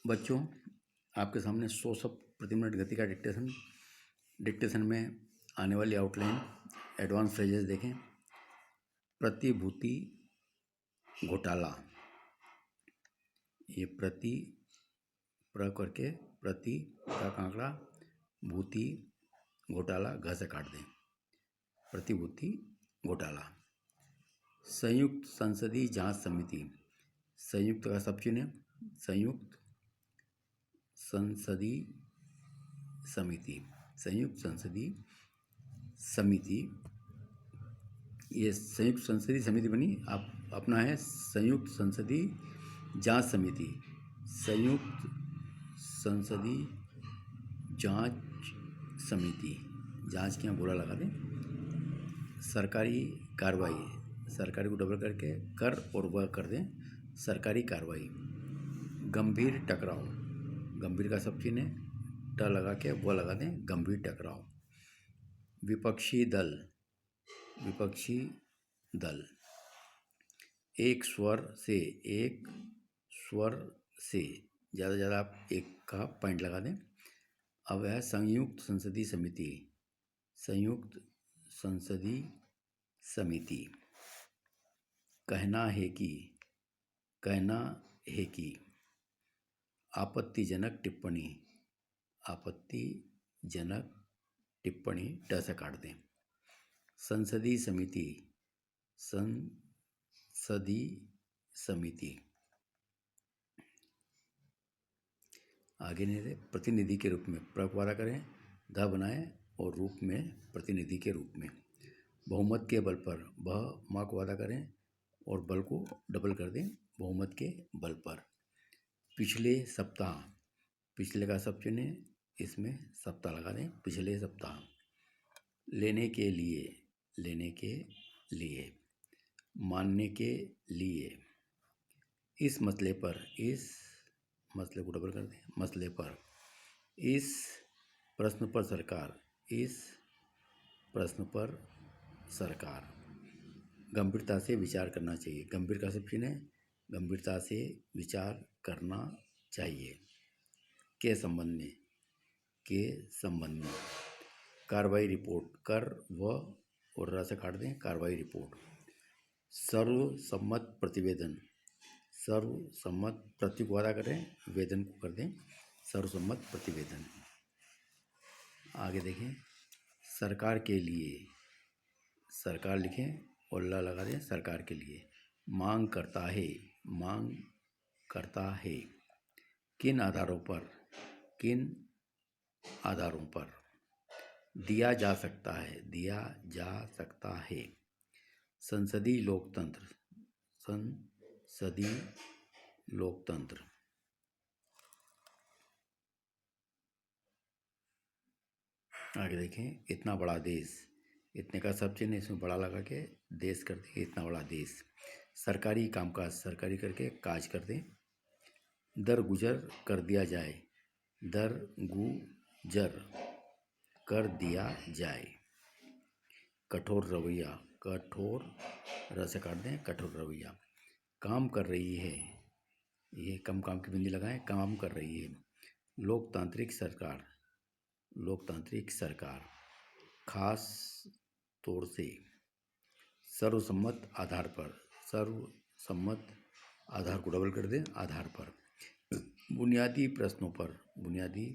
बच्चों, आपके सामने 100 शब्द प्रति मिनट गति का डिक्टेशन में आने वाली आउटलाइन एडवांस फ्रेजेस देखें। प्रतिभूति घोटाला, ये प्रति प्र करके प्रति का कांकड़ा भूति घोटाला घ से काट दें। प्रतिभूति घोटाला। संयुक्त संसदीय जांच समिति, संयुक्त का सब चुने, संयुक्त संसदीय समिति, संयुक्त संसदीय समिति, ये संयुक्त संसदीय समिति बनी। आप अपना है संयुक्त संसदीय जांच समिति, संयुक्त संसदीय जांच समिति, जांच के यहाँ बोला लगा दें। सरकारी कार्रवाई, सरकारी को डबल करके कर और वह कर दें, सरकारी कार्रवाई। गंभीर टकराव, गंभीर का सब चिन्ह ट लगा के वह लगा दें, गंभीर टकराव। विपक्षी दल, विपक्षी दल, एक स्वर से ज़्यादा ज़्यादा आप एक का पॉइंट लगा दें। अब है संयुक्त संसदीय समिति, संयुक्त संसदीय समिति। कहना है कि, कहना है कि, आपत्तिजनक टिप्पणी, आपत्तिजनक टिप्पणी ट से काट दें। संसदीय समिति, संसदीय समिति। आगे नहीं दे, प्रतिनिधि के रूप में प्र को वादा करें, ध बनाएं और रूप में प्रतिनिधि के रूप में। बहुमत के बल पर भ माँ को वादा करें और बल को डबल कर दें, बहुमत के बल पर। पिछले सप्ताह, पिछले का सब चुने, इसमें सप्ताह लगा दें, पिछले सप्ताह। लेने के लिए, लेने के लिए। मानने के लिए। इस मसले पर, इस मसले को डबल कर दें, मसले पर। इस प्रश्न पर सरकार, इस प्रश्न पर सरकार। गंभीरता से विचार करना चाहिए, गंभीर का सब चुने, गंभीरता से विचार करना चाहिए। के संबंध में, के संबंध में। कार्रवाई रिपोर्ट, कर व और र से काट दें, कार्रवाई रिपोर्ट। सर्वसम्मत प्रतिवेदन, सर्वसम्मत प्रति को वादा करें, वेदन को कर दें, सर्वसम्मत प्रतिवेदन। आगे देखें, सरकार के लिए, सरकार लिखें और ला लगा दें, सरकार के लिए। मांग करता है, मांग करता है। किन आधारों पर, किन आधारों पर। दिया जा सकता है, दिया जा सकता है। संसदीय लोकतंत्र, संसदीय लोकतंत्र। आगे देखें, इतना बड़ा देश, इतने का सब चिन्ह इसमें बड़ा लगा के देश कर दें, इतना बड़ा देश। सरकारी कामकाज, सरकारी करके काज कर दें। दरगुजर कर दिया जाए, दरगुजर कर दिया जाए। कठोर रवैया, कठोर र से काट दें, कठोर रवैया। काम कर रही है, ये कम काम की बिंदी लगाएं, काम कर रही है। लोकतांत्रिक सरकार, लोकतांत्रिक सरकार। खास तौर से। सर्वसम्मत आधार पर, सर्वसम्मत आधार को डबल कर दें, आधार पर। बुनियादी प्रश्नों पर, बुनियादी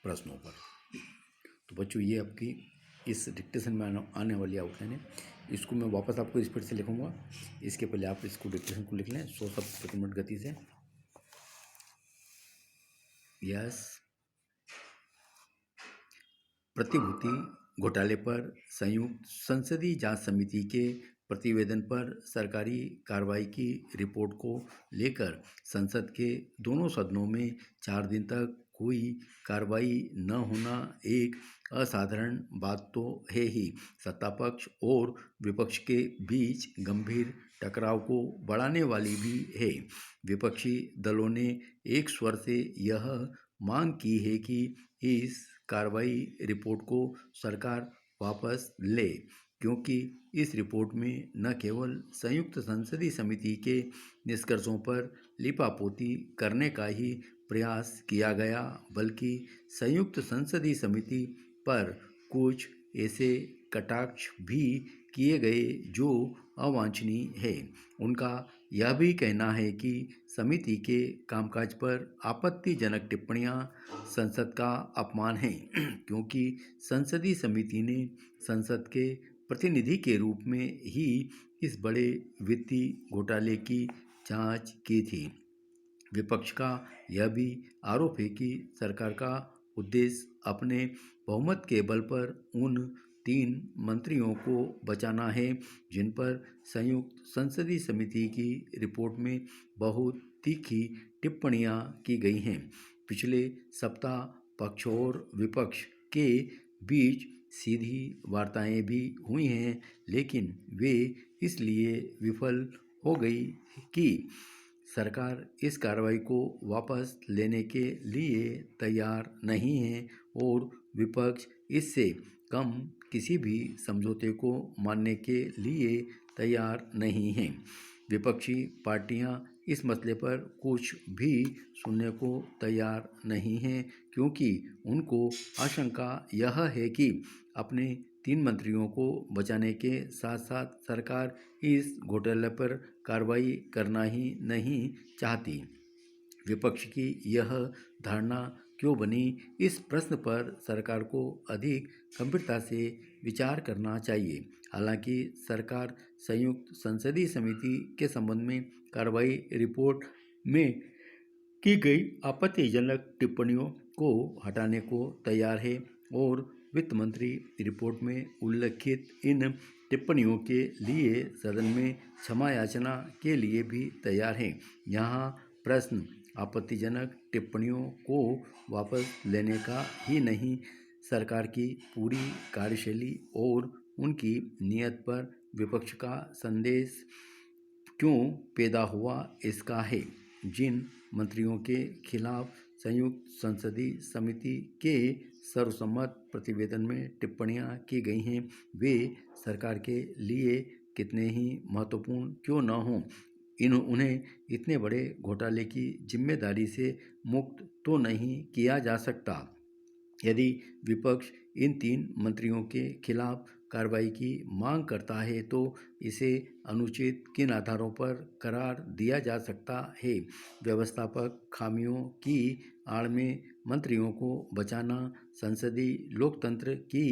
प्रश्नों पर। तो बच्चों, ये आपकी इस डिक्टेशन में आने वाली आउटलाइन है। इसको मैं वापस आपको स्पीड से लिखूंगा, इसके पहले आप इसको डिक्टेशन को लिख लें 100 शब्द प्रति मिनट गति से। यस। प्रतिभूति घोटाले पर संयुक्त संसदीय जांच समिति के प्रतिवेदन पर सरकारी कार्रवाई की रिपोर्ट को लेकर संसद के दोनों सदनों में 4 दिन तक कोई कार्रवाई न होना एक असाधारण बात तो है ही, सत्तापक्ष और विपक्ष के बीच गंभीर टकराव को बढ़ाने वाली भी है। विपक्षी दलों ने एक स्वर से यह मांग की है कि इस कार्रवाई रिपोर्ट को सरकार वापस ले, क्योंकि इस रिपोर्ट में न केवल संयुक्त संसदीय समिति के निष्कर्षों पर लिपापोती करने का ही प्रयास किया गया, बल्कि संयुक्त संसदीय समिति पर कुछ ऐसे कटाक्ष भी किए गए जो अवांछनीय है। उनका यह भी कहना है कि समिति के कामकाज पर आपत्तिजनक टिप्पणियां संसद का अपमान है, क्योंकि संसदीय समिति ने संसद के प्रतिनिधि के रूप में ही इस बड़े वित्तीय घोटाले की जांच की थी। विपक्ष का यह भी आरोप है कि सरकार का उद्देश्य अपने बहुमत के बल पर उन 3 मंत्रियों को बचाना है जिन पर संयुक्त संसदीय समिति की रिपोर्ट में बहुत तीखी टिप्पणियां की गई हैं। पिछले सप्ताह पक्ष और विपक्ष के बीच सीधी वार्ताएं भी हुई हैं, लेकिन वे इसलिए विफल हो गई कि सरकार इस कार्रवाई को वापस लेने के लिए तैयार नहीं है और विपक्ष इससे कम किसी भी समझौते को मानने के लिए तैयार नहीं है। विपक्षी पार्टियां इस मसले पर कुछ भी सुनने को तैयार नहीं हैं, क्योंकि उनको आशंका यह है कि अपने 3 मंत्रियों को बचाने के साथ साथ सरकार इस घोटाले पर कार्रवाई करना ही नहीं चाहती। विपक्ष की यह धारणा क्यों बनी, इस प्रश्न पर सरकार को अधिक गंभीरता से विचार करना चाहिए। हालांकि सरकार संयुक्त संसदीय समिति के संबंध में कार्रवाई रिपोर्ट में की गई आपत्तिजनक टिप्पणियों को हटाने को तैयार है और वित्त मंत्री रिपोर्ट में उल्लिखित इन टिप्पणियों के लिए सदन में क्षमा याचना के लिए भी तैयार हैं। यहाँ प्रश्न आपत्तिजनक टिप्पणियों को वापस लेने का ही नहीं, सरकार की पूरी कार्यशैली और उनकी नीयत पर विपक्ष का संदेश क्यों पैदा हुआ इसका है। जिन मंत्रियों के खिलाफ संयुक्त संसदीय समिति के सर्वसम्मत प्रतिवेदन में टिप्पणियां की गई हैं, वे सरकार के लिए कितने ही महत्वपूर्ण क्यों न हों, उन्हें इतने बड़े घोटाले की जिम्मेदारी से मुक्त तो नहीं किया जा सकता। यदि विपक्ष इन 3 मंत्रियों के खिलाफ कार्रवाई की मांग करता है तो इसे अनुचित किन आधारों पर करार दिया जा सकता है। व्यवस्थापक खामियों की आड़ में मंत्रियों को बचाना संसदीय लोकतंत्र की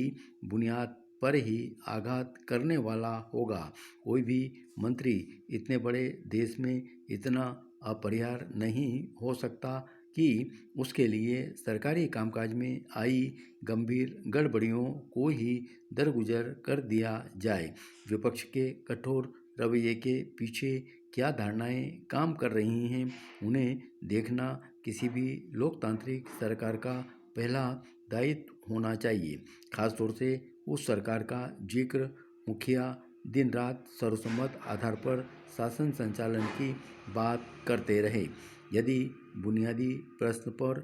बुनियाद पर ही आघात करने वाला होगा। कोई भी मंत्री इतने बड़े देश में इतना अपरिहार्य नहीं हो सकता कि उसके लिए सरकारी कामकाज में आई गंभीर गड़बड़ियों को ही दरगुजर कर दिया जाए। विपक्ष के कठोर रवैये के पीछे क्या धारणाएं काम कर रही हैं, उन्हें देखना किसी भी लोकतांत्रिक सरकार का पहला दायित्व होना चाहिए। खासतौर से उस सरकार का जिक्र मुखिया दिन रात सर्वसम्मत आधार पर शासन संचालन की बात करते रहे। यदि बुनियादी प्रश्न पर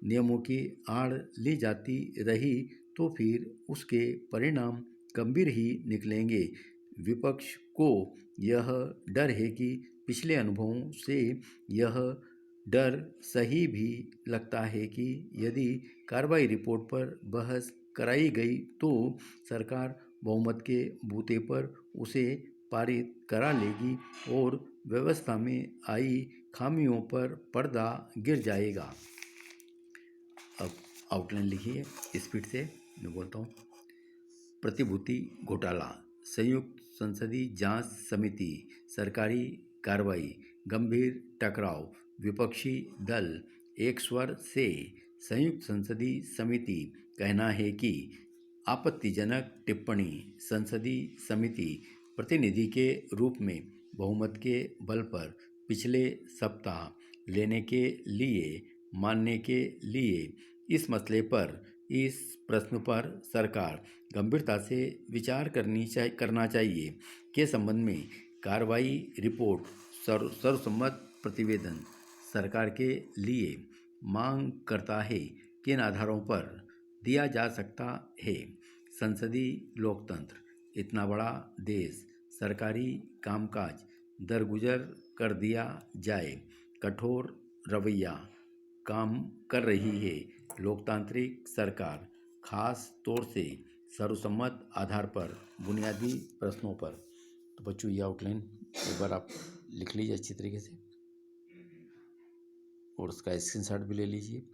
नियमों की आड़ ली जाती रही तो फिर उसके परिणाम गंभीर ही निकलेंगे। विपक्ष को यह डर है कि पिछले अनुभवों से यह डर सही भी लगता है कि यदि कार्रवाई रिपोर्ट पर बहस कराई गई तो सरकार बहुमत के बूते पर उसे पारित करा लेगी और व्यवस्था में आई खामियों पर पर्दा गिर जाएगा। अब आउटलाइन लिखिए, स्पीड से मैं बोलता हूँ। प्रतिभूति घोटाला, संयुक्त संसदीय जांच समिति, सरकारी कार्रवाई, गंभीर टकराव, विपक्षी दल एक स्वर से। संयुक्त संसदीय समिति कहना है कि आपत्तिजनक टिप्पणी संसदीय समिति प्रतिनिधि के रूप में बहुमत के बल पर पिछले सप्ताह लेने के लिए मानने के लिए इस मसले पर, इस प्रश्न पर सरकार गंभीरता से विचार करना चाहिए के संबंध में कार्रवाई रिपोर्ट सर्वसम्मत प्रतिवेदन सरकार के लिए मांग करता है किन आधारों पर दिया जा सकता है। संसदीय लोकतंत्र, इतना बड़ा देश, सरकारी कामकाज दरगुजर कर दिया जाए, कठोर रवैया काम कर रही है लोकतांत्रिक सरकार, खास तौर से सर्वसम्मत आधार पर बुनियादी प्रश्नों पर। तो बच्चों ये आउटलाइन एक बार आप लिख लीजिए अच्छी तरीके से और उसका स्क्रीनशॉट भी ले लीजिए।